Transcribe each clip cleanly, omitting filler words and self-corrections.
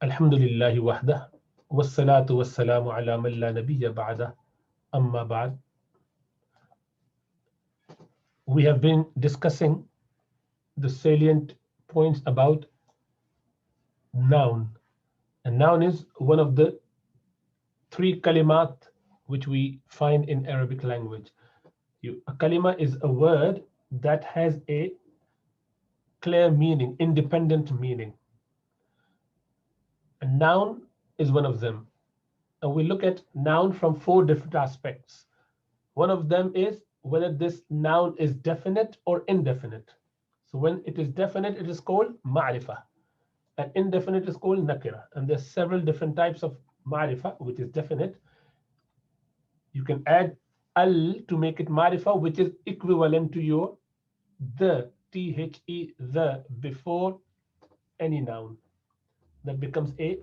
Alhamdulillahi wahdah, wassalatu wassalamu ala man la nabiyya ba'dah, amma ba'd. We have been discussing the salient points about noun. And noun is one of the three kalimat which we find in Arabic language. A kalima is a word that has a clear meaning, independent meaning. A noun is one of them. And we look at noun from four different aspects. One of them is whether this noun is definite or indefinite. So when it is definite, it is called ma'rifah. And indefinite is called nakira. And there's several different types of ma'rifah, which is definite. You can add al to make it ma'rifah, which is equivalent to your the, the, the, before any noun. That becomes a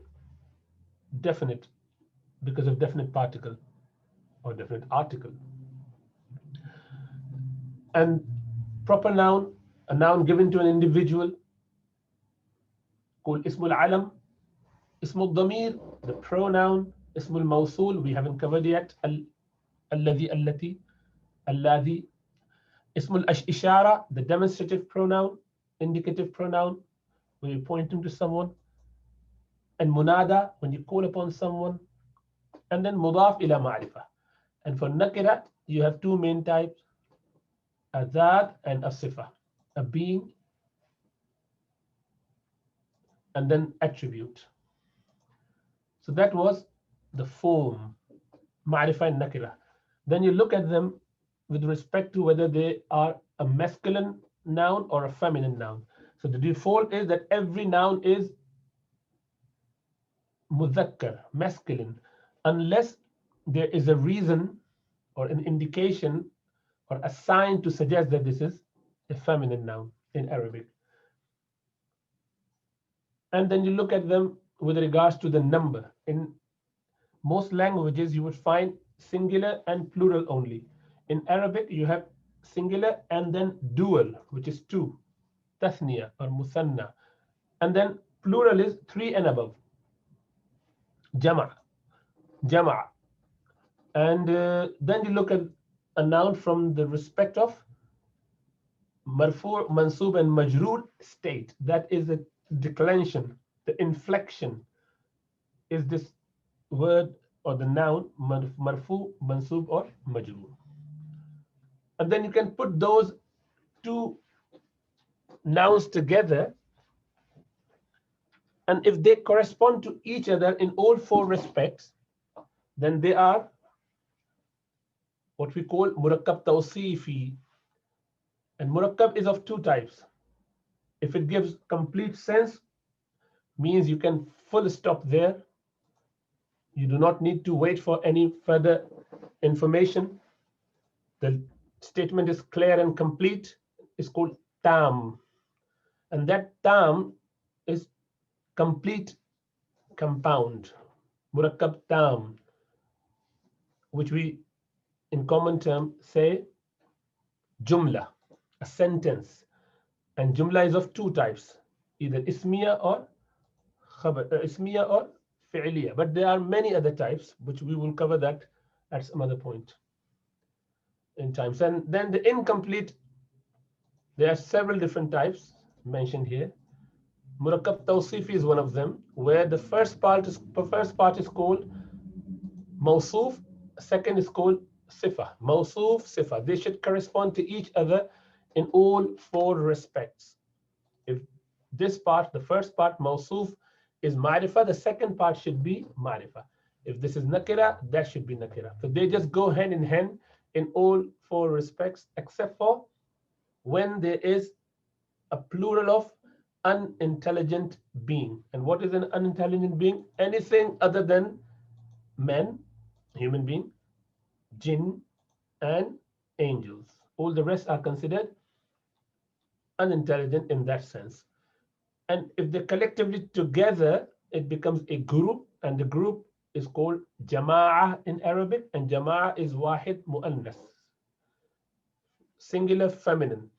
definite because of definite particle or definite article. And proper noun, a noun given to an individual, called ismul alam, ismul damir, the pronoun, ismul mawsul, we haven't covered yet, alladhi, allati, alladhi, ismul ishara, the demonstrative pronoun, indicative pronoun, when you're pointing to someone, and munada, when you call upon someone, and then mudaf ila ma'rifah. And for nakira, you have two main types, a dhat and a sifa, a being and then attribute. So that was the form, ma'rifah and nakira. Then you look at them with respect to whether they are a masculine noun or a feminine noun. So the default is that every noun is mudhakkar, masculine, unless there is a reason or an indication or a sign to suggest that this is a feminine noun in Arabic. And then you look at them with regards to the number. In most languages, you would find singular and plural only. In Arabic, you have singular and then dual, which is two, tathniya or musanna. And then plural is three and above, jama'. And then you look at a noun from the respect of marfu, mansub, and majroor state. That is the declension, the inflection. Is this word or the noun marfu, mansub, or majroor? And then you can put those two nouns together, and if they correspond to each other in all four respects, then they are what we call murakkab tawsifi. And murakkab is of two types. If it gives complete sense, means you can full stop there. You do not need to wait for any further information. The statement is clear and complete. It's called tam. And that tam is complete compound, murakkab tam, which we in common term say jumla, a sentence. And jumla is of two types, either ismiya or ismiya or fi'liya. But there are many other types, which we will cover that at some other point in time. And then the incomplete, there are several different types mentioned here. Murakkab tawsifi is one of them, where the first part is called mawsuf, second is called sifa. Mawsuf, sifa. They should correspond to each other in all four respects. If this part, the first part, mawsuf, is ma'rifah, the second part should be ma'rifah. If this is nakira, that should be nakira. So they just go hand in hand in all four respects, except for when there is a plural of unintelligent being. And what is an unintelligent being? Anything other than men, human being, jinn, and angels. All the rest are considered unintelligent in that sense. And if they're collectively together, it becomes a group, and the group is called jama'ah in Arabic, and jama'ah is wahid mu'annas, singular feminine.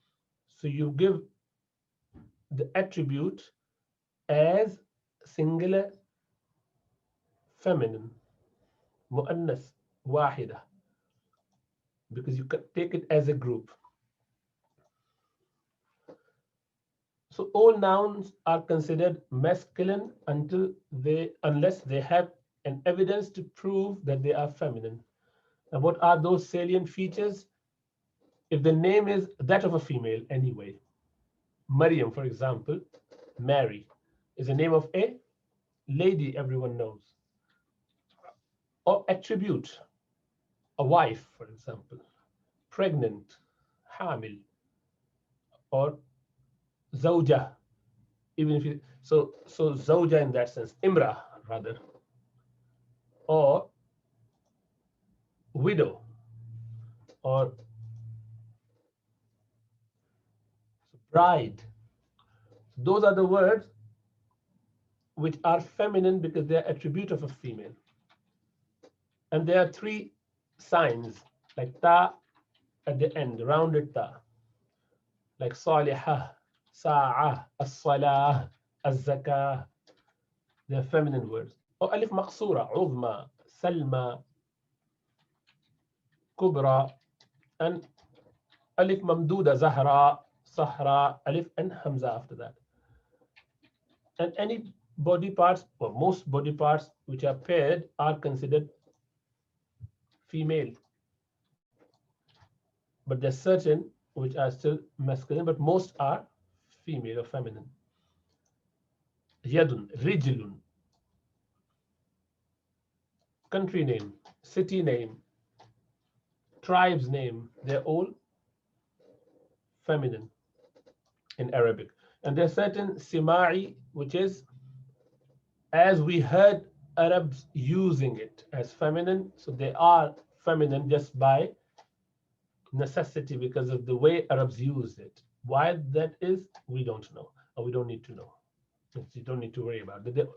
So you give the attribute as singular feminine, mu'annas, wahida, because you can take it as a group. So all nouns are considered masculine unless they have an evidence to prove that they are feminine. And what are those salient features? If the name is that of a female anyway, Maryam, for example, Mary is the name of a lady everyone knows. Or attribute, a wife, for example, pregnant, hamil, or zawja, even if you, so zawja in that sense, imra rather, or widow, or bride. Those are the words which are feminine because they are attribute of a female. And there are three signs like ta at the end, rounded ta, like salihah, sa'ah, as-salah, az-zakah. They are feminine words. Or alif maqsura, uzma, salma, kubra, and alif mamduda, zahra, sahra, alif and hamza after that. And any body parts, or most body parts which are paired, are considered female. But there's certain which are still masculine, but most are female or feminine. Yadun, rijlun, country name, city name, tribe's name, they're all feminine in Arabic. And there's certain sima'i, which is as we heard Arabs using it as feminine, so they are feminine just by necessity because of the way Arabs use it. Why that is, we don't know, or we don't need to know. You don't need to worry about it.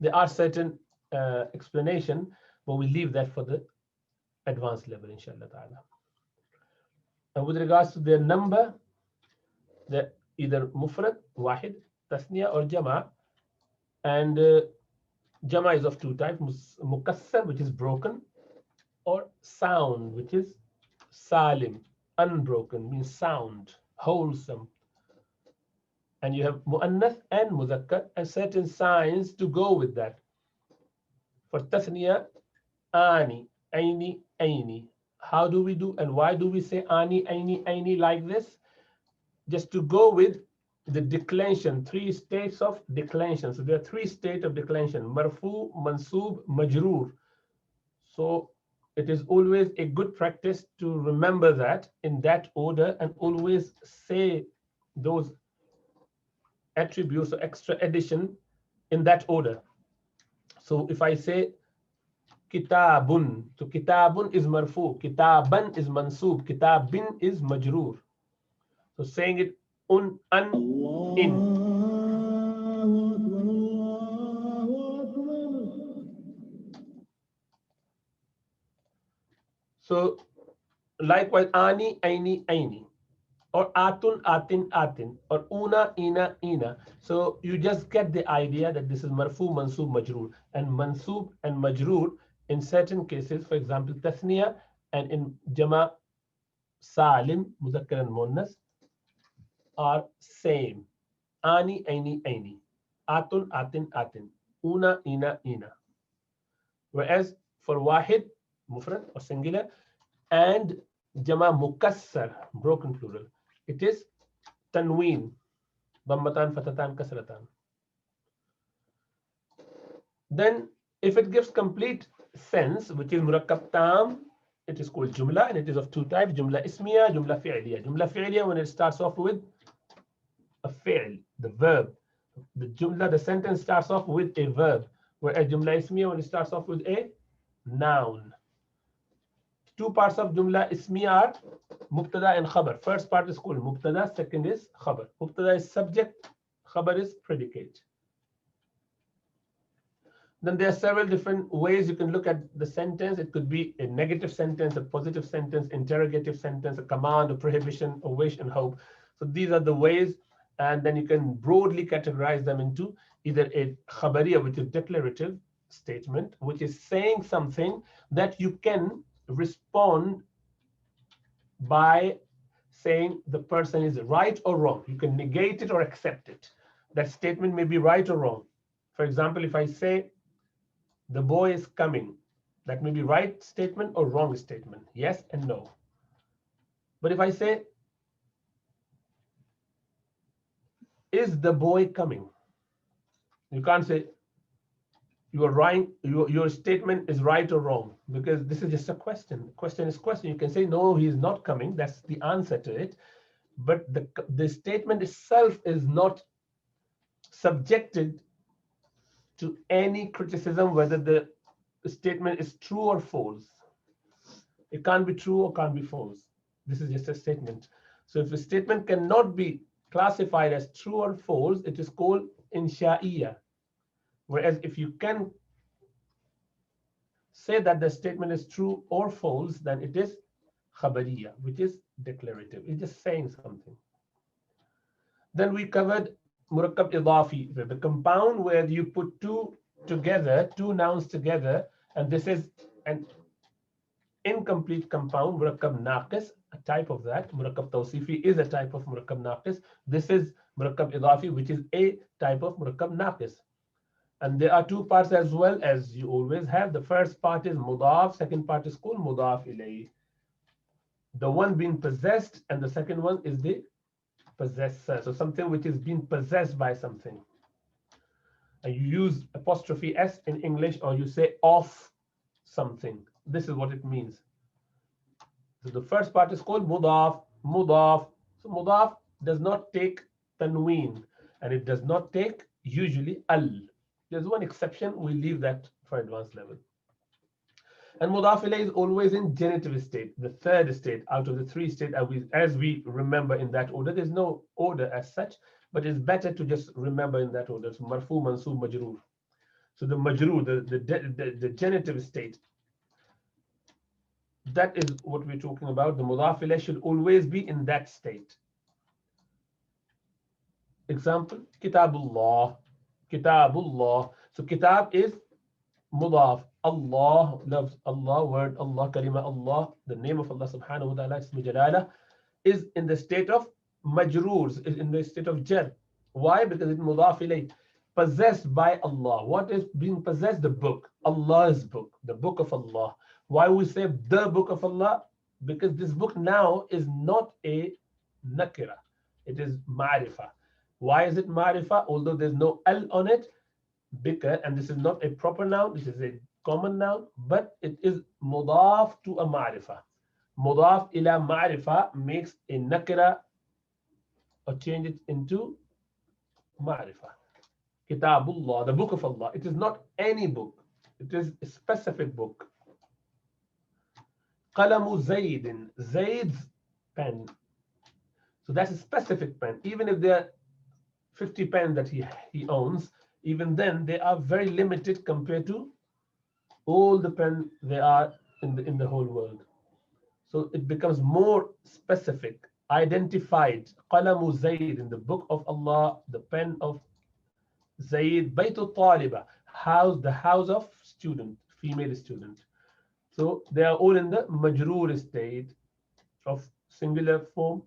There are certain explanation, but we leave that for the advanced level, inshallah ta'ala. And with regards to their number, they're either mufrad, wahid, tasniya, or jama. And jama is of two types, mukassar, which is broken, or sound, which is salim, unbroken, means sound, wholesome. And you have mu'annath and muzakkar, and certain signs to go with that. For tasniya, ani, aini, aini. How do we do and why do we say ani, aini, aini like this? Just to go with the declension, three states of declension. So there are three states of declension: marfu, mansub, majroor. So it is always a good practice to remember that in that order and always say those attributes or extra addition in that order. So if I say kitabun, so kitabun is marfu, kitaban is mansub, kitabin is majroor. So saying it un, in. So likewise, ani, aini, aini, or atun, atin, atin, or una, ina, ina. So you just get the idea that this is marfu, mansub, majroor. And mansub and majroor in certain cases, for example, tasniya, and in jama salim, muzakkar and muannas, are same. Ani, aini, aini. Atun, atin, atin. Una, ina, ina. Whereas for wahid, mufrad or singular, and jama mukassar, broken plural, it is tanween, dammatan, fatatan, kasratan. Then if it gives complete sense, which is murakkab tam, it is called jumla, and it is of two types: jumla ismiya, jumla fi'liya. Jumla fi'liya, when it starts off with a fi'l, the verb. The jumla, the sentence starts off with a verb, whereas jumla ismiya, when it starts off with a noun. Two parts of jumla ismiya are mubtada and khabar. First part is called mubtada, second is khabar. Mubtada is subject, khabar is predicate. Then there are several different ways you can look at the sentence. It could be a negative sentence, a positive sentence, interrogative sentence, a command, a prohibition, a wish, and hope. So these are the ways, and then you can broadly categorize them into either a khabariya, which is declarative statement, which is saying something that you can respond by saying the person is right or wrong. You can negate it or accept it. That statement may be right or wrong. For example, if I say, the boy is coming, that may be right statement or wrong statement, yes and no. But if I say, is the boy coming? You can't say you are right, your statement is right or wrong, because this is just a question. Question is question. You can say, no, he is not coming. That's the answer to it. But the statement itself is not subjected to any criticism whether the statement is true or false. It can't be true or can't be false. This is just a statement. So if a statement cannot be classified as true or false, it is called insha'iyya. Whereas if you can say that the statement is true or false, then it is khabariyya, which is declarative. It's just saying something. Then we covered murakkab idafi, the compound where you put two nouns together, and this is an incomplete compound, murakkab naqis, a type of that. Murakkab tawsifi is a type of murakkab naqis. This is murakkab idafi, which is a type of murakkab naqis. And there are two parts as well, as you always have. The first part is mudaf, second part is called mudaf ilayh. The one being possessed, and the second one is the possessor. So something which is being possessed by something. And you use apostrophe s in English, or you say of something. This is what it means. So the first part is called mudaf. So mudaf does not take tanween, and it does not take usually al. There's one exception. We leave that for advanced level. And mudaf ilayh is always in genitive state, the third state out of the three states, as we remember in that order. There's no order as such, but it's better to just remember in that order. So marfu, mansub, majroor. So the majroor, the genitive state, that is what we're talking about. The mudaf ilayh should always be in that state. Example, kitabullah. Kitabullah. So kitab is mudaf. Allah, loves Allah, word Allah, kalima Allah, the name of Allah subhanahu wa ta'ala, ismi jalala, is in the state of majroors, is in the state of jar. Why? Because it's mudaf ilayh, possessed by Allah. What is being possessed? The book, Allah's book, the book of Allah. Why we say the book of Allah? Because this book now is not a nakira, it is ma'rifah. Why is it ma'rifah? Although there's no al on it, because, and this is not a proper noun, this is a common noun, but it is mudaf to a ma'rifah. Mudaf ila ma'rifah makes a nakira or change it into ma'rifah. Kitabullah, the book of Allah. It is not any book, it is a specific book. Qalamu Zaydin, Zayd's pen. So that's a specific pen. Even if there are 50 pens that he owns, even then they are very limited compared to all the pens there are in the whole world. So it becomes more specific, identified. Qalamu Zayd, in the book of Allah, the pen of Zayd. Baytu Taliba, house, the house of student, female student. So they are all in the majroor state of singular form.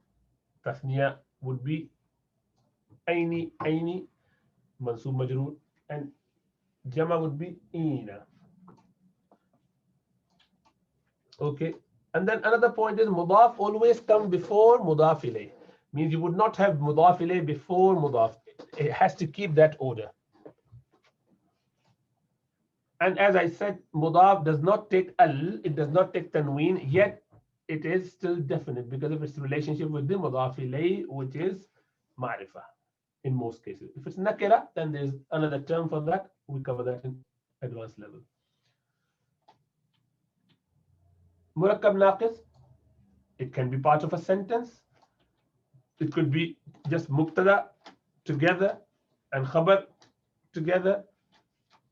Tasniya would be aini, mansub majroor, and jama would be ina. Okay, and then another point is mudaf always come before mudaf ilayh. Means you would not have mudaf ilayh before mudaf. It has to keep that order. And as I said, mudaf does not take al, it does not take tanween, yet it is still definite because of its relationship with the mudaf ilayh, which is ma'rifah in most cases. If it's nakira, then there's another term for that. We cover that in advanced level. Murakkab naqis, it can be part of a sentence. It could be just mubtada together and khabar together.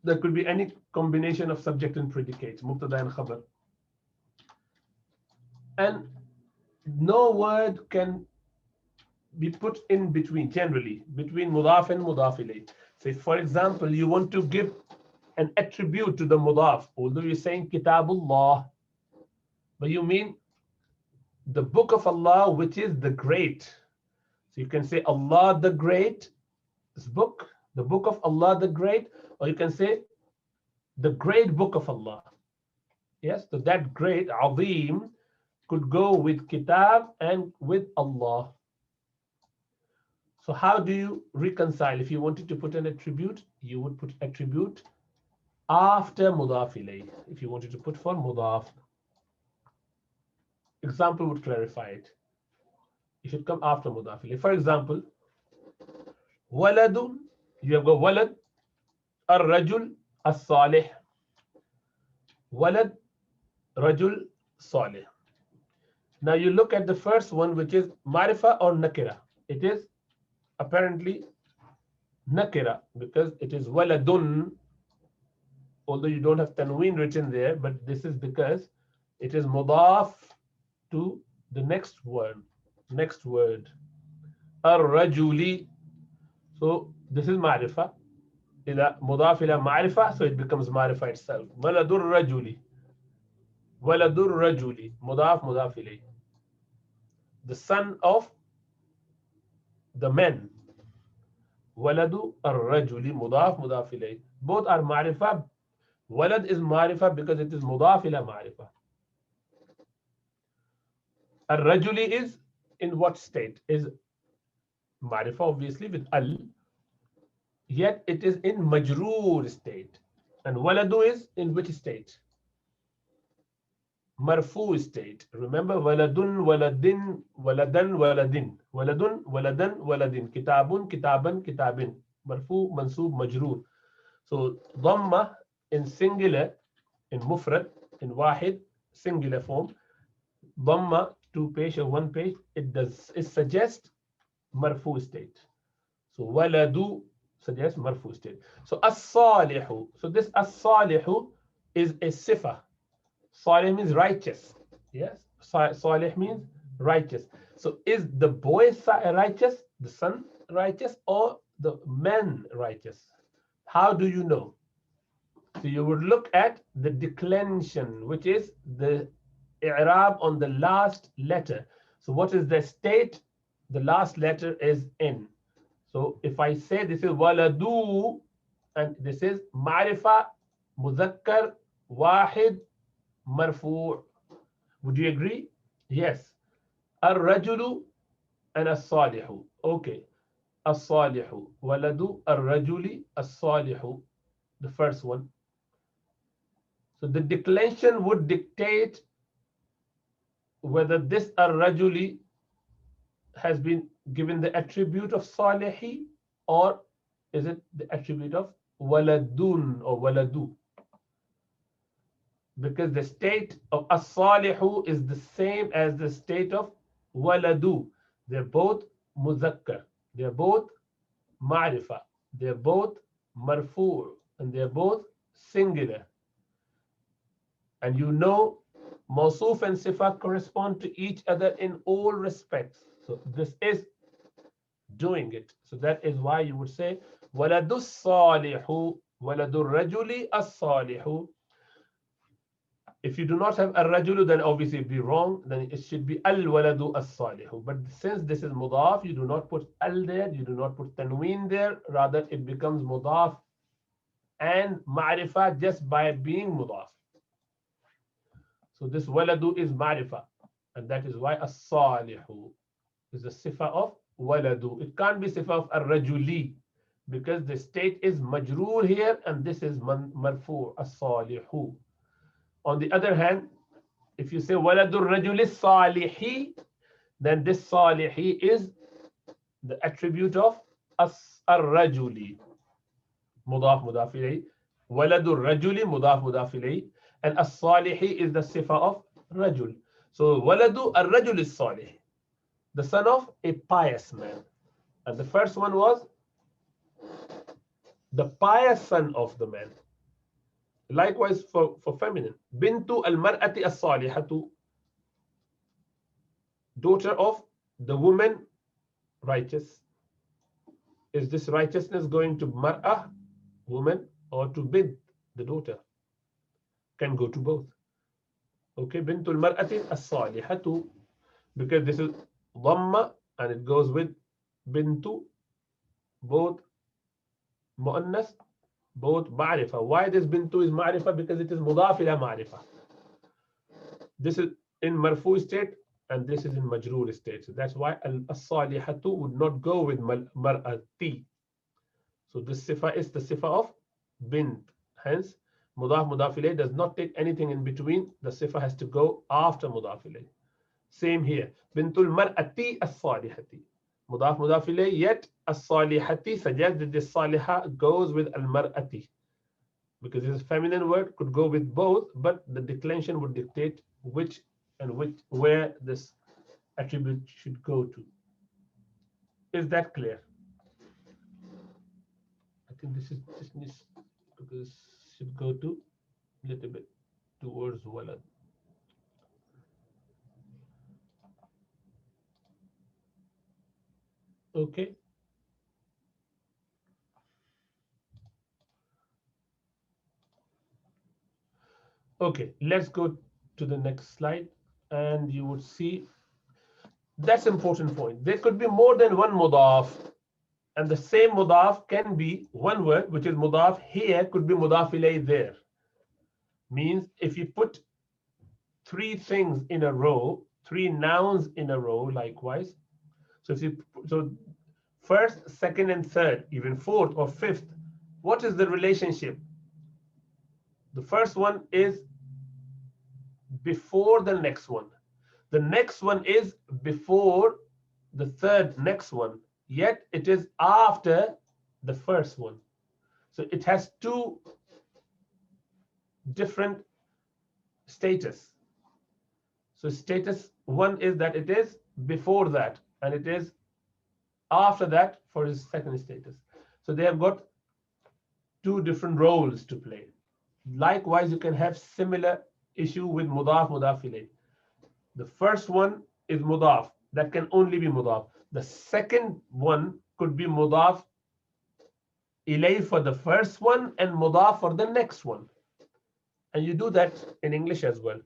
There could be any combination of subject and predicate, mubtada and khabar. And no word can be put in between, generally, between mudaf and mudaf ilayh. So if, for example, you want to give an attribute to the mudaf, although you're saying kitabullah, but you mean the book of Allah, which is the great. So you can say Allah the great, this book, the book of Allah the great, or you can say the great book of Allah. Yes, so that great, azim, could go with kitab and with Allah. So how do you reconcile? If you wanted to put an attribute, you would put attribute after mudaf ilayh. If you wanted to put for mudaf, example would clarify it. It should come after mudaf ilayh. For example, waladun, you have got walad, ar-rajul, as-salih. Walad, rajul, salih. Now you look at the first one, which is marifa or nakira. It is apparently nakira because it is waladun, although you don't have tanween written there, but this is because it is mudaf to the next word. Ar-rajuli. So this is marifa. Ila mudaf ila marifa, so it becomes marifa itself. Waladur rajuli. Waladur rajuli. Mudaf ilay. The son of the men. Waladu ar-rajuli, mudaf ilay. Both are marifa. Walad is marifa because it is mudaf ila marifa. Ar-rajuli is in what state? Is marifa obviously with al, yet it is in majroor state. And waladu is in which state? Marfu state. Remember, waladun, waladin, waladan, waladin. Waladun, waladan, waladin. Kitabun, kitaban, kitabin. Marfu, mansub, majroor. So dhamma in singular, in mufrad, in wahid, singular form. Dhamma, 2 page or 1 page, it suggests marfu state. So waladu suggests marfu state. So as-salihu. So this as-salihu is a sifa. Salih means righteous. Yes, Salih means righteous. So is the boy righteous, the son righteous, or the man righteous? How do you know? So you would look at the declension, which is the i'rab on the last letter. So what is the state? The last letter is in. So if I say this is waladu and this is ma'rifa, muzakkar, wahid, marfu', would you agree? Yes. Ar-rajulu and as-salihu. Okay. As-salihu. Waladu ar-rajuli as-salihu. The first one. So the declension would dictate whether this ar-rajuli has been given the attribute of salihi, or is it the attribute of waladun or waladu? Because the state of as-salihu is the same as the state of waladu. They're both muzakkar. They're both ma'rifa. They're both marfu'. And they're both singular. And you know, mawsuf and sifa correspond to each other in all respects. So this is doing it. So that is why you would say waladu salihu, waladu rajuli as-salihu. If you do not have ar-rajulu, then obviously it'd be wrong. Then it should be al-waladu as-salihu. But since this is mudaf, you do not put al there, you do not put tanween there. Rather, it becomes mudaf and ma'rifa just by being mudaf. So this waladu is ma'rifa, and that is why as-salihu is the sifa of waladu. It can't be sifa of ar-rajuli because the state is majroor here and this is marfu as-salihu. On the other hand, if you say waladur rajuli salihi, then this salihi is the attribute of ar-rajuli, mudaf mudaf ilayh. Waladur rajuli mudaf mudaf ilayh, and as-salihi is the sifa of rajul. So waladu ar-rajul is salih, the son of a pious man. And the first one was the pious son of the man. Likewise for feminine, bintu al-mar'ati as-salihatu, daughter of the woman righteous. Is this righteousness going to mar'ah, woman, or to bint, the daughter? Can go to both. Okay, bintu al-mar'ati as-salihatu, because this is dhamma and it goes with bintu, both mu'annas, both ma'rifa. Why this bintu is ma'rifa? Because it is mudaf ila ma'rifa. This is in marfu state and this is in majroor state. So that's why as-salihatu would not go with mar'ati. So this sifa is the sifa of bint. Hence, mudaf mudaf ilayh does not take anything in between. The sifa has to go after mudaf ilayh. Same here. Bintul mar'ati as-salihati. Mudaf mudaf ilayh, yet as-salihati suggests that this saliha goes with al-mar'ati. Because this feminine word could go with both, but the declension would dictate which and where this attribute should go to. Is that clear? I think this needs, because should go to a little bit towards walad. Okay. Okay, let's go to the next slide and you would see that's important point. There could be more than one mudaf, and the same mudaf can be one word, which is mudaf here, could be mudaf ilayh there. Means if you put three things in a row, three nouns in a row, likewise. So first, second, and third, even fourth or fifth, what is the relationship? The first one is before the next one. The next one is before the third next one, yet it is after the first one. So it has two different status. So status one is that it is before that, and it is after that for his second status. So they have got two different roles to play. Likewise, you can have similar issue with mudaf mudaf ilayh. The first one is mudaf, that can only be mudaf. The second one could be mudaf ilayh for the first one and mudaf for the next one. And you do that in English as well.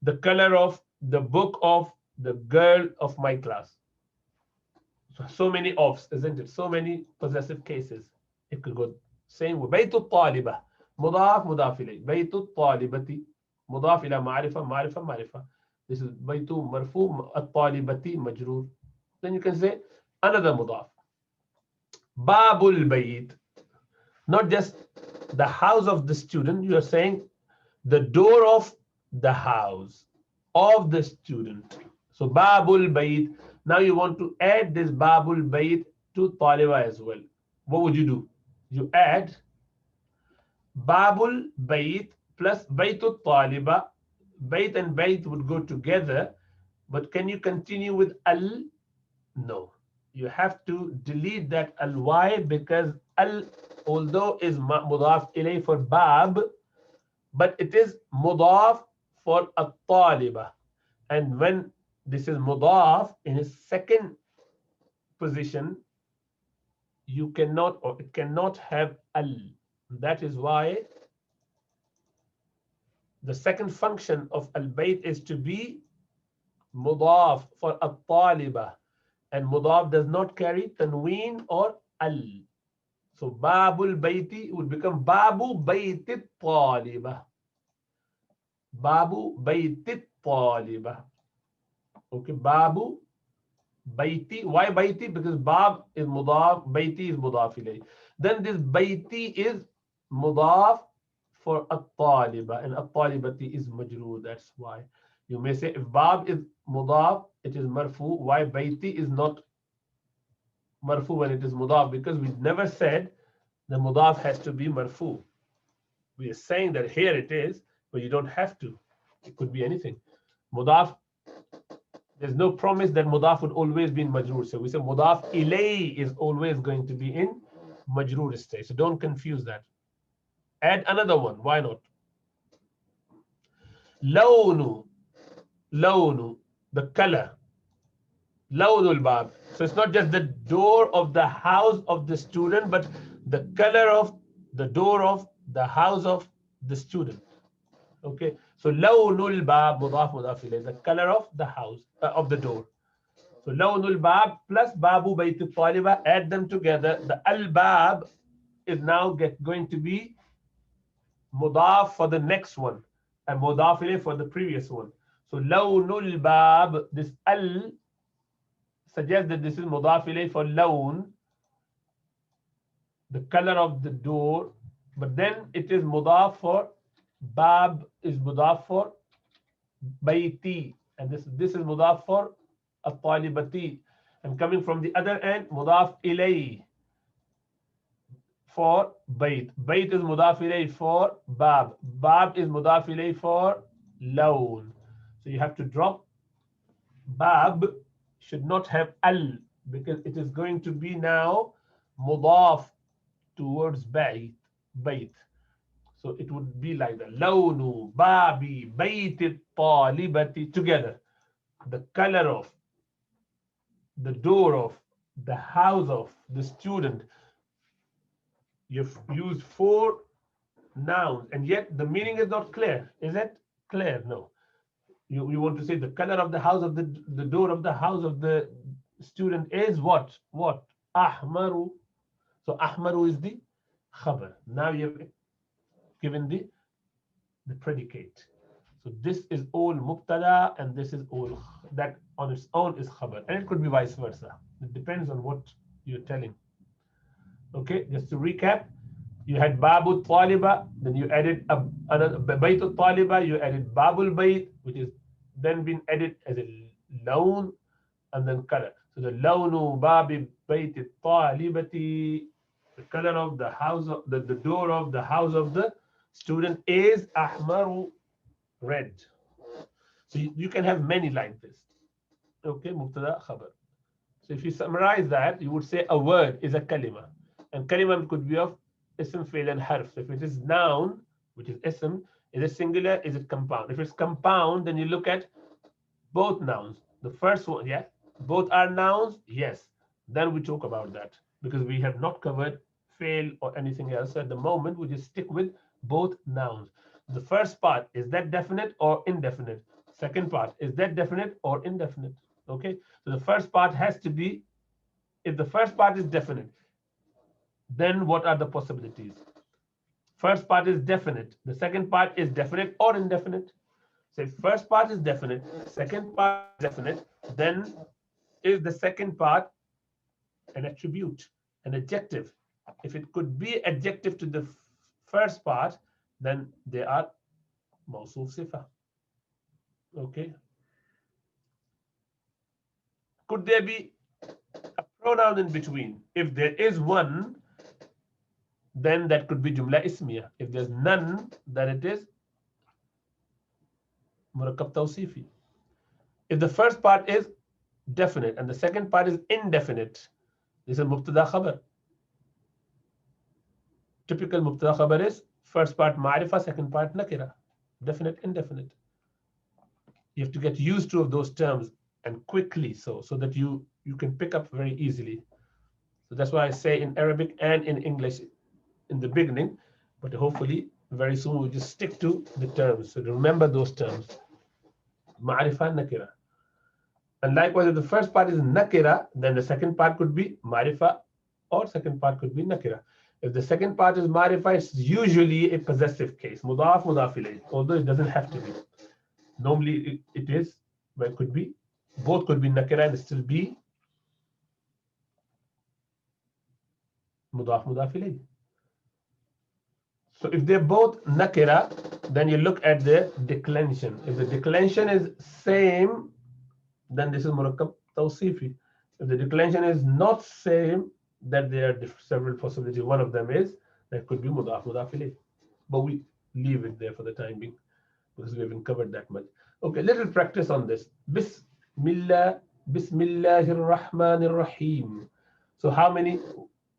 The color of the book of the girl of my class. So many ofs, isn't it? So many possessive cases. It could go same way. Baytu taliba, mudaf mudaf ilayh. Baytu talibati, mudaf ila ma'rifa, ma'rifa, ma'rifa. This is baytu marfu, at-talibati majroor. Then you can say another mudaf. Babul bayt. Not just the house of the student, you are saying the door of the house of the student. So babul bayt. Now you want to add this babul bayt to taliba as well. What would you do? You add babul bayt plus baytu taliba. Bayt and bayt would go together, but can you continue with al? No. You have to delete that al. Why? Because al, although is mudaf ilayh for bab, but it is mudaf for at-taliba. And when this is mudaf in its second position, you cannot, or it cannot have al. That is why the second function of al-bayt is to be mudaf for at-taliba, and mudaf does not carry tanween or al. So babul bayti would become babu bayti taliba. Babu bayti taliba. Okay, babu Bayti. Why bayti? Because bab is mudaf, bayti is mudaf ilayh. Then this bayti is mudaf for at-taliba, and at-talibati is majroor. That's why you may say if bab is mudaf, it is marfu. Why bayti is not marfu when it is mudaf? Because we never said the mudaf has to be marfu. We are saying that here it is, but you don't have to. It could be anything. Mudaf, there's no promise that mudaf would always be in majroor. So we say mudaf ilay is always going to be in majroor state. So don't confuse that. Add another one. Why not? Lawnu, lawnu, the color. Lawnul bab. So it's not just the door of the house of the student, but the color of the door of the house of the student. Okay. So lawnul bab mudaf mudaf ilayh, the color of the house of the door. So lawnul bab plus babu bayt al-taliba, add them together. The al-bab is now going to be mudaf for the next one and mudaf ilayh for the previous one. So lawnul bab, this al suggests that this is mudaf ilayh for lawn, the color of the door, but then it is mudaf for bab, is mudaf for bayti, and this is mudaf for at-talibati, and coming from the other end mudaf ilayh for bayt. Bayt is mudaf ilayh for bab. Bab is mudaf ilayh for lawn. So you have to drop bab, should not have al, because it is going to be now mudaf towards bayt. So it would be like the lawnu babi bayt talibati, together. The color of, the door of, the house of the student. You've used 4 nouns, and yet the meaning is not clear. Is it clear? No. You want to say the color of the house of the door of the house of the student is what? What? Ahmaru. So ahmaru is the khabar. Now you've given the predicate. So this is all mubtada, and this is all that on its own is khabar, and it could be vice versa. It depends on what you're telling. Okay, just to recap, you had babu taliba, then you added another bayt taliba, you added babul bayt, which is then been added as a lawn, and then color. So the lawnu babi bayt talibati, the color of the house of the door of the house of the student is ahmaru, red. So you can have many like this. Okay, mubtada khabar. So if you summarize that, you would say a word is a kalima, and kalima could be of ism, fi'l, and harf. So if it is noun, which is ism, is it singular? Is it compound? If it's compound, then you look at both nouns. The first one, yeah, both are nouns, yes. Then we talk about that, because we have not covered fail or anything else. So at the moment, we just stick with both nouns. The first part, is that definite or indefinite? Second part, is that definite or indefinite? Okay, so the first part has to be, if the first part is definite, then what are the possibilities? First part is definite. The second part is definite or indefinite. So if first part is definite, second part is definite, then is the second part an attribute, an adjective? If it could be adjective to the first part, then they are mawsuf sifa. Okay. Could there be a pronoun in between? If there is one, then that could be jumla ismiya. If there's none, then it is murakkab tawsifi. If the first part is definite and the second part is indefinite, this is mubtada khabar. Typical mubtada khabar is first part ma'rifa, second part nakira. Definite, indefinite. You have to get used to those terms, and quickly, so that you can pick up very easily. So that's why I say in Arabic and in English in the beginning, but hopefully very soon we'll just stick to the terms. So remember those terms. Ma'rifa, nakira. And likewise, if the first part is nakira, then the second part could be ma'rifa, or second part could be nakira. If the second part is ma'rifa, it's usually a possessive case. Mudaf, mudaf ilayh, although it doesn't have to be. Normally it is, but it could be, both could be nakira and still be mudaf mudaf ilayh. So if they're both nakira, then you look at the declension. If the declension is same, then this is murakkab tawsifi. If the declension is not same, then there are several possibilities. One of them is that could be mudaf mudaf ilayh. But we leave it there for the time being because we haven't covered that much. Okay, little practice on this. Bismillah, Bismillahir Rahmanir Rahim. So how many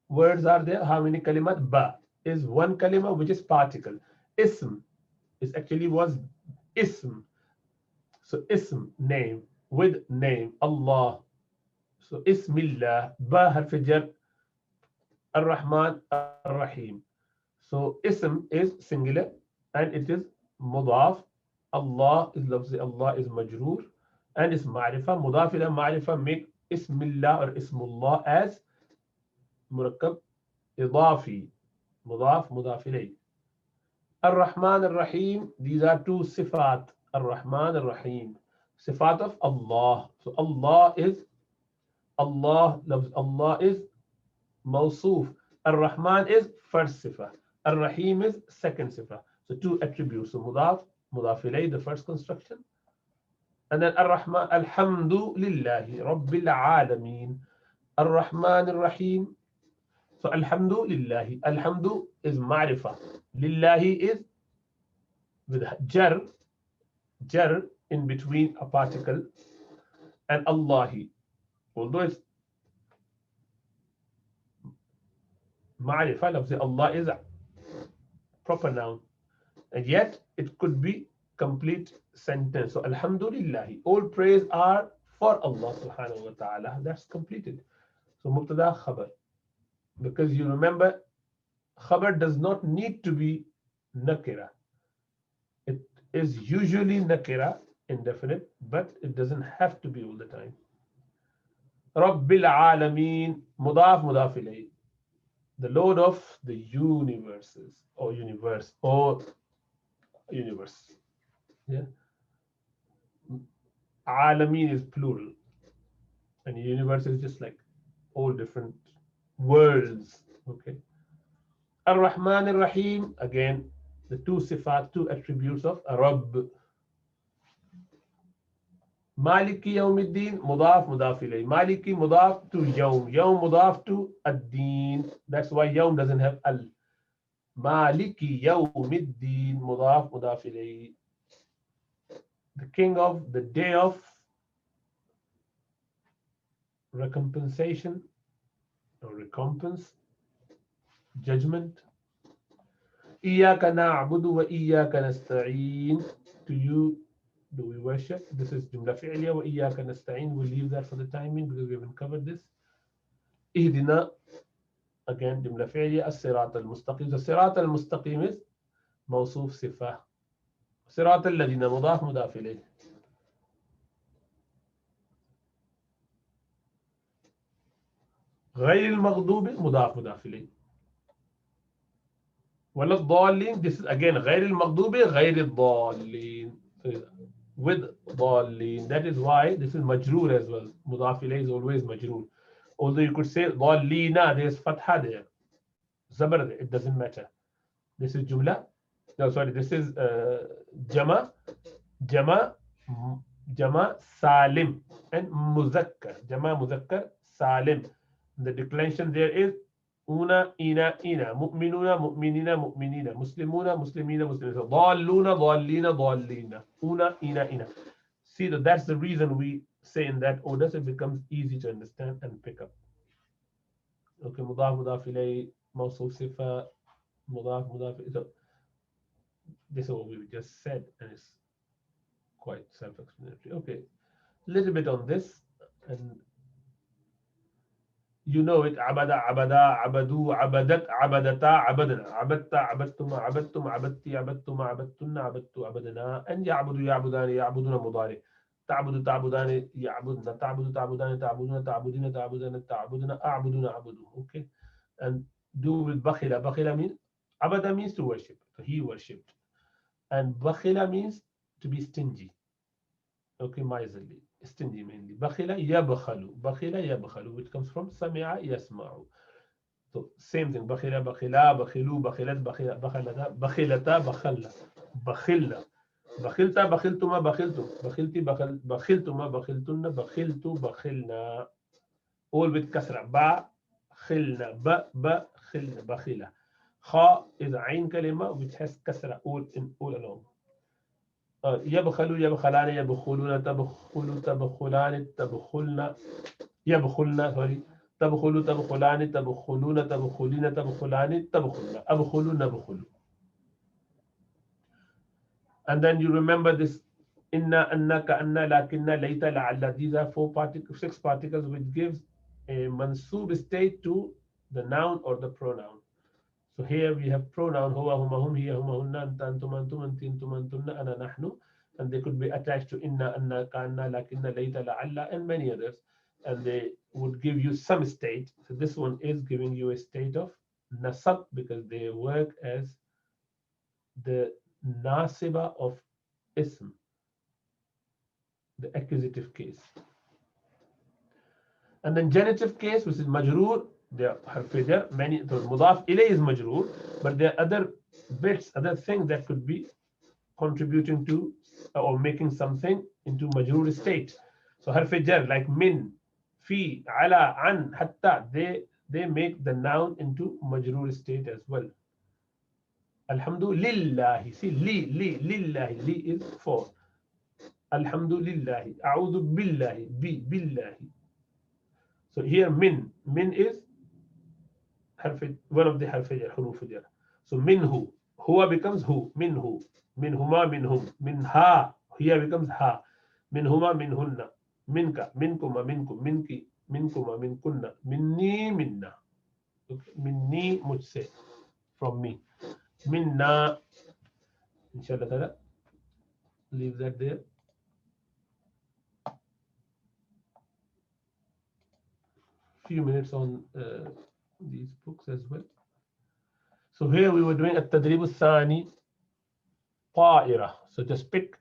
words are there? How many kalimat? Ba is one kalima which is particle. Ism is actually was ism. So ism, name, with name, Allah. So Ismillah, ba harf jar, Ar-Rahman, Ar-Rahim. So ism is singular and it is mudaf. Allah is lafzi, Allah is majroor and is ma'rifa. Mudaf ila ma'rifa make Ismillah or Ismullah as murakkab idafi. Mudaf, mudaf ilayh. Ar-Rahman, Ar-Rahim, these are two sifat. Ar-Rahman, Ar-Rahim. Sifat of Allah. So Allah is Allah is mawsoof. Ar-Rahman is first sifa. Ar-Rahim is second sifa. So two attributes. So mudaf, mudaf ilayh, the first construction. And then Ar-Rahman, Alhamdu lillahi, Rabbil alameen. Ar-Rahman, Ar-Rahim. So Alhamdu lillahi. Alhamdu is ma'rifa. Lillahi is with jar in between a particle and Allahi. Although it's ma'rifa, Allah is a proper noun, and yet it could be complete sentence. So Alhamdulillah, all praise are for Allah subhanahu wa ta'ala. That's completed. So Mubtada Khabar. Because you remember, Khabar does not need to be nakira. It is usually nakira, indefinite, but it doesn't have to be all the time. Rabbil Alameen, Mudaf Mudaf ilayh. The Lord of the universes, or universe, or universe. Yeah. Alameen is plural. And universe is just like all different worlds. Okay. Ar-Rahman Ar-Rahim, again, the two sifat, two attributes of Rabb. Maliki Yawmiddin, Mudaf, Mudaf ilayh. Maliki, Mudaf to Yawm. Yawm, Mudaf to Ad-Din. That's why Yawm doesn't have Al. Maliki Yawmiddin, Mudaf, Mudaf ilayh. The king of the day of recompensation or recompense, judgment. Iyaka na'budu wa iyaka nasta'een. To you do we worship? This is Jumla Fi'liya wa iyaka nasta'een. We'll leave that for the timing because we haven't covered this. Ihdina, again, Jumla Fi'liya, as-sirat al-mustaqim. The sirat al-mustaqim is mawsoof sifah. Sirat al-ladina, mudaf, mudaf ilayh. غير المغضوب مضاف مضاف إليه. ولا الضالين, this is again غير المغضوب غير الضالين. With ضالين. That is why this is majroor as well. مضاف إليه is always majroor. Although you could say ضالين, there is fatha there. Zabar there, it doesn't matter. This is jumla. No, sorry, this is jama salim and muzakkar. Jama muzakkar salim. The declension there is una, ina, mu'minuna, mu'minina, mu'minina, muslimuna, muslimina, muslimina. So dalluna, dallina, dallina. Una, ina. See that's the reason we say in that order, so it becomes easy to understand and pick up. Okay, mudaf, mudaf ilayh, mawsoof sifa, mudaf. So this is what we just said, and it's quite self-explanatory. Okay, a little bit on this, and you know it. Abada, abada, abadu, abadat, abadata, abadana, abatta, abattuma, abattum, abatti, abattuma, abattunna, abattu, abadana, and ya'budu, ya'budani, ya'buduna mudari. Ta'budu, ta'budani, ya'budna, ta'budu, ta'budani, ta'buduna, ta'budina, ta'budana, ta'buduna, a'buduna, abudu. Okay, and do with bakhila. Bakhila means, abada means to worship. So he worshipped. And bakhila means to be stingy. Okay, miserly. Stingy mainly. Bakhila yabkhalu. Bakhila yabkhalu, which comes from sami'a yasma'u. So So same thing. بخل بخلا بخلوا بخلت بخلتا بخلتا بخلنا بخلنا بخلت بخلتما بخلتم بخلتي بخلتما بخلتن بخلت بخلنا. all with كسرة. با خلنا بخلنا بخيلة. خا is a عين كلمة which has كسرة all along. يبخلوا يبخلان يبخلون تبخلوا تبخلان تبخلنا يبخلنا sorry تبخلوا تبخلان تبخلون تبخلين تبخلان تبخلنا أبخلوا نبخلوا. And then you remember this inna, anna, ka'anna, lakinna, layta, la'alla. These are six particles which gives a mansub state to the noun or the pronoun. So here we have pronoun huwa, huma, hum, hiya, huma, hunna, anta, antum, antum, anti, antum, antunna, ana, nahnu. And they could be attached to inna, anna, ka'anna, lakinna, layta, la'alla, and many others. And they would give you some state. So this one is giving you a state of nasab because they work as the nasiba of ism, the accusative case. And then genitive case, which is majroor, there are many. So mudaf ilay is majroor, but there are other bits, other things that could be contributing to or making something into majroor state. So harf jar like min, fi, ala, an, hatta, they make the noun into majroor state as well. Alhamdulillah. See, lillahi. Li is for. Alhamdulillah. A'udhu billahi. Billahi. So here min is one of the huruf jar. So minhu. Huwa becomes hu. Minhu. Minhuma minhum. Minha. Here becomes ha. Minhuma minhunna. Minka. Minkuma minkum. Minki. Minkuma minkunna. Minni minna. Okay. Minni mujhse. From me. Minna. Inshallah ta'ala. Leave that there. Few minutes on these books as well. So here we were doing التدريب الثاني طائرة. So just pick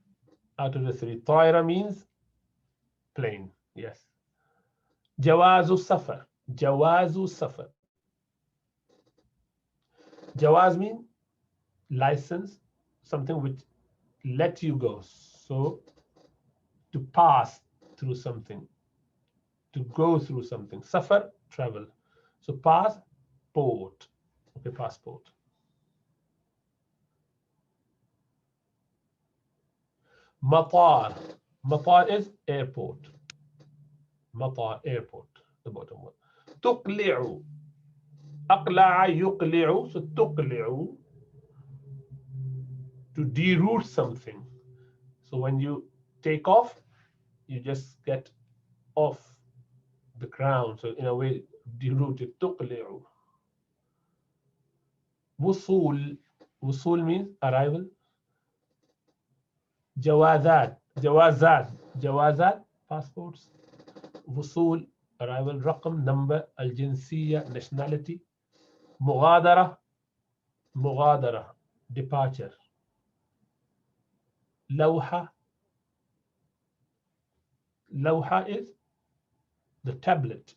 out of the three. طائرة means plane. Yes. جواز السفر. جواز السفر. جواز means license, something which let you go. So to pass through something, to go through something. Safar, travel. So passport. Okay, passport. Matar. Matar is airport. Matar, airport. The bottom one. تقلع. أقلع يقلع. So تقلع. To deroot something. So when you take off, you just get off the ground. So in a way, derooted. تقلع. وصول. وصول means arrival. جوازات. جوازات. جوازات passports. وصول arrival. رقم number. الجنسية nationality. مغادرة. مغادرة departure. لوحة. لوحة is the tablet,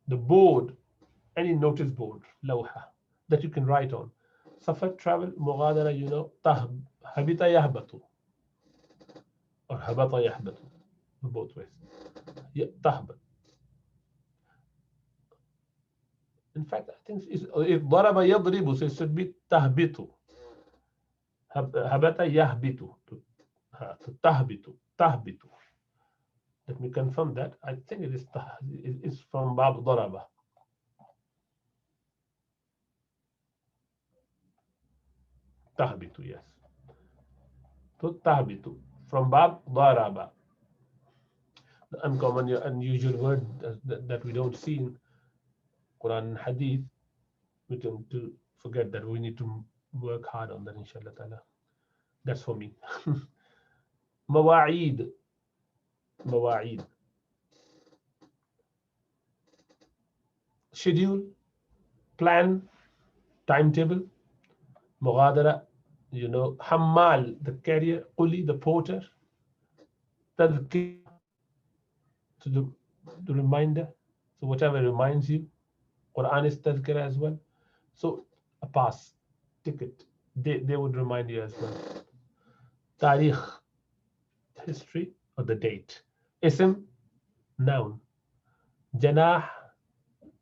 the board, any notice board. لوحة that you can write on. سفر, travel. مغادرة, you know. هبط يهبط or هبط يهبط, both ways. تهبط. In fact, I think if ضرب يضرب, so it should be تهبط. هبط يهبط. تهبط. تهبط. Let me confirm that. I think it is from باب ضرب. تهبط, yes. تهبط from باب ضرب. The uncommon, unusual word that we don't see in Quran and Hadith. We tend to forget that. We need to work hard on that, inshallah ta'ala. That's for me. مواعيد. مواعيد. Schedule, plan, timetable. مغادرة, you know. حمال, the carrier. قولي, the porter. تذكير, to the reminder. So whatever reminds you. Quran is tadhkira as well. So a pass ticket, they would remind you as well. Tarikh, history or the date. Ism, noun. Janah,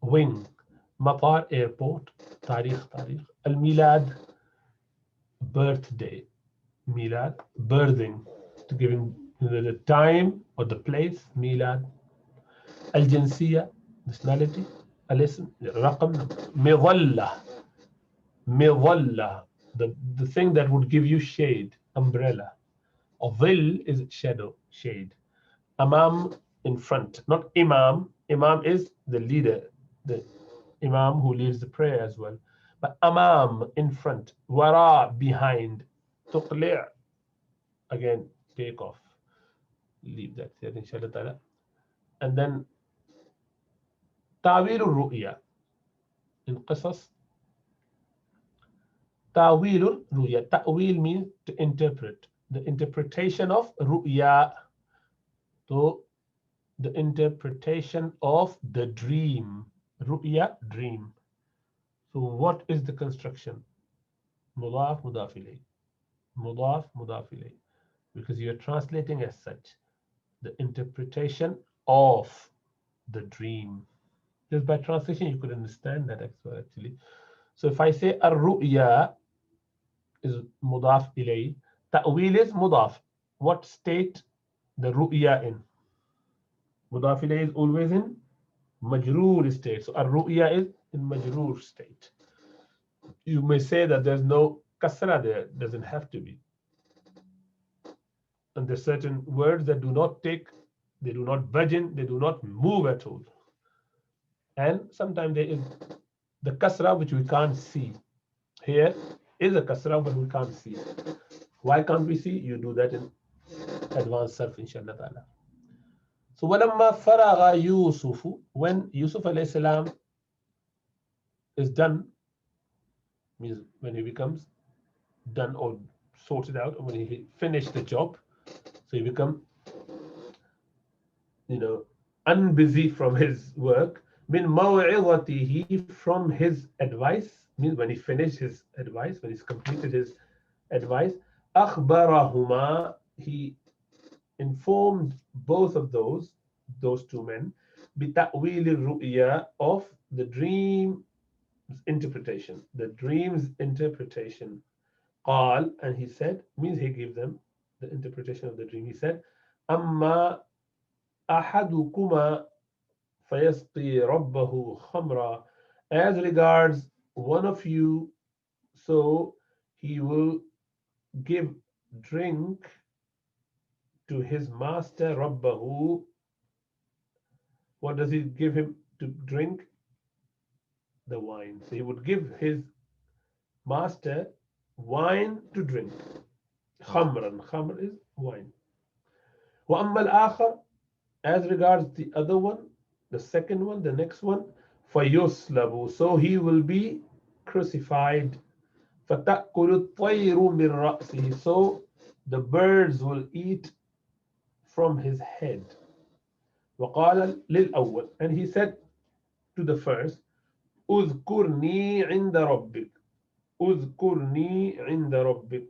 wing. Matar, airport. Tarikh. Al-milad, birthday. Milad, birthing, to giving the time or the place. Milad. Al-jinsiyya, nationality. Al-ism, raqam, midalla. Midalla, the thing that would give you shade, umbrella. Or dhil is shadow, shade. Amam, in front, not imam. Imam is the leader, the imam who leads the prayer as well. But amam, in front. Wara, behind. Tuqli', again, take off. Leave that there, inshallah ta'ala. And then ta'wil ru'ya. In qisas, ta'wil ru'ya. Ta'wil means to interpret. The interpretation of ru'ya. So the interpretation of the dream. Ru'ya, dream. So what is the construction? Mudaf, mudaf ilayh. Mudaf, mudaf ilayh. Because you are translating as such. The interpretation of the dream. Just by translation, you could understand that as well, actually. So if I say ar-ru'ya is mudaf ilayh, ta'wil is mudaf. What state the ru'ya in? Mudaf ilayh is always in majroor state. So ar-ru'ya is in majroor state. You may say that there's no kasra there. Doesn't have to be. And there's certain words that do not take, they do not budge in, they do not move at all. And sometimes there is the kasra which we can't see. Here is a kasra, but we can't see. Why can't we see? You do that in advanced surf, inshallah ta'ala. So وَلَمَّا فَرَغَ يُوسُفُ, when Yusuf alayhi salam is done, means when he becomes done or sorted out, or when he finished the job, so he become, unbusy from his work. Min maw'izatihi, from his advice, means when he finished his advice, when he's completed his advice. Akhbarahuma, he informed both of those two men, bita'wil ru'ya, of the dream's interpretation, the dream's interpretation. Qal, and he said, means he gave them the interpretation of the dream. He said, amma ahadukuma fayasqi rabbahu khamra, as regards one of you, so he will give drink to his master. Rabbahu, what does he give him to drink? The wine. So he would give his master wine to drink. Khamran, khamr is wine. Wa amma al-akhar, as regards the other one, the second one, the next one, fayuslabu, so he will be crucified. فَتَأْكُلُ الطَّيْرُ مِنْ رَأْسِهِ, so the birds will eat from his head. وَقَالَ لِلْأَوَّلِ, and he said to the first, اذْكُرْنِي عِنْدَ رَبِّكَ, اذْكُرْنِي عِنْدَ رَبِّكَ,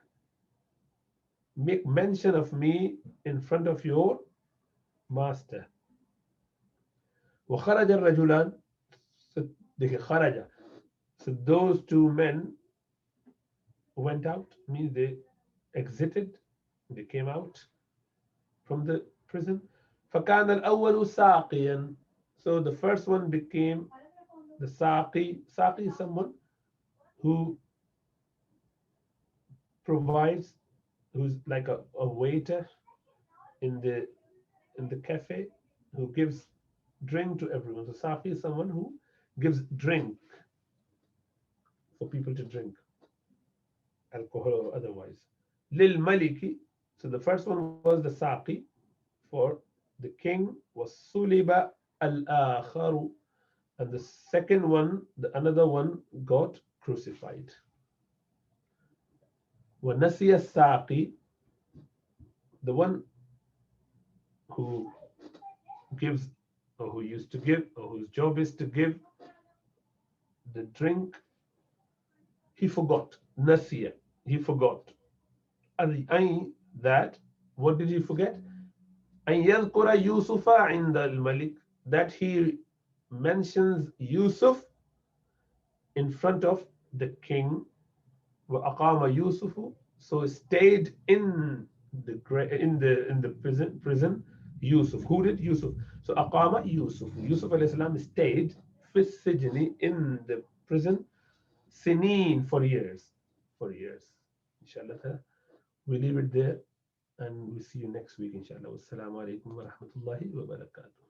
make mention of me in front of your master. وخرج الرجلان, خرج, so those two men went out, means they exited, they came out from the prison. فكان الأول ساقيا, so the first one became the saqi. Saqi is someone who provides, who's like a waiter in the cafe, who gives drink to everyone. So saqi is someone who gives drink for people to drink, alcohol or otherwise. Lil maliki, so the first one was the saqi for the king, was suliba al-akharu, and the second one, another one, got crucified. وَنَسِيَ السَّاقِي, the one who gives, or who used to give, or whose job is to give the drink he forgot. Nasiya, he forgot. أي that, what did he forget? أن يذكر يوسف عند الملك, that he mentions Yusuf in front of the king. وأقام يوسف, so stayed in the prison. Yusuf, who did Yusuf? So أقام Yusuf, Yusuf alayhi salam stayed في السجن, in the prison, سنين, for years, for years. Inshallah, we leave it there and we see you next week inshallah. Wassalamu alaikum wa rahmatullahi wa barakatuh.